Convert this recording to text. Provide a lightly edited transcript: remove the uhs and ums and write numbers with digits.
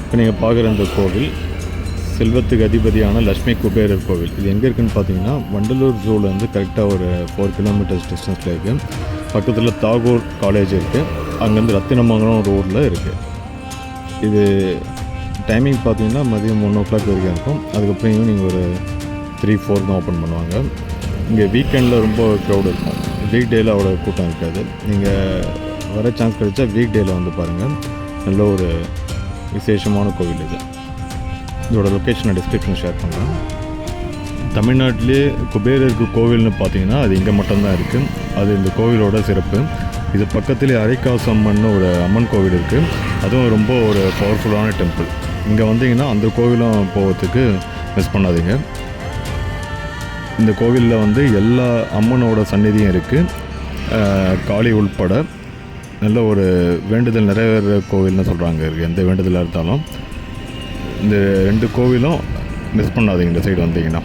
இப்போ நீங்கள் பார்க்குற இந்த கோவில் செல்வத்துக்கு அதிபதியான லட்சுமி குபேரர் கோவில். இது எங்கே இருக்குதுன்னு பார்த்தீங்கன்னா வண்டலூர் ஜூலேருந்து கரெக்டாக ஒரு 4 கிலோமீட்டர்ஸ் டிஸ்டன்ஸில் இருக்குது. பக்கத்தில் தாகூர் காலேஜ் இருக்குது. அங்கேருந்து ரத்தினமங்கலம் ரோடில் இருக்குது. இது டைமிங் பார்த்தீங்கன்னா மதியம் 1 o'clock வரைக்கும் இருக்கும். அதுக்கப்புறம் ஈவினிங் ஒரு 3-4 தான் ஓப்பன் பண்ணுவாங்க. இங்கே வீக்கெண்டில் ரொம்ப க்ரௌட் இருக்கும். வீக் டேயில் அவ்வளோ கூட்டம் இருக்காது. நீங்கள் வர சான்ஸ் கிடைச்சா வீக் டேயில் வந்து பாருங்கள். நல்ல ஒரு விசேஷமான கோவில் இது. இதோட லொக்கேஷனை டிஸ்கிரிப்ஷன் ஷேர் பண்ணுறேன். தமிழ்நாட்டிலே குபேரருக்கு கோவில்னு பார்த்தீங்கன்னா அது இங்கே மட்டும்தான் இருக்குது. அது இந்த கோவிலோட சிறப்பு. இது பக்கத்துலேயே அரைக்காசம்மன்னு ஒரு அம்மன் கோவில் இருக்குது. அதுவும் ரொம்ப ஒரு பவர்ஃபுல்லான டெம்பிள். இங்கே வந்தீங்கன்னா அந்த கோவிலும் போகிறதுக்கு மிஸ் பண்ணாதீங்க. இந்த கோவிலில் வந்து எல்லா அம்மனோட சந்நிதியும் இருக்குது, காளி உள்பட. நல்ல ஒரு வேண்டுதல் நிறைவேற கோவில்னு சொல்கிறாங்க. இருக்குது எந்த வேண்டுதலாக இருந்தாலும் இந்த 2 கோவிலும் மிஸ் பண்ணாதீங்க இந்த சைடு வந்தீங்கன்னா.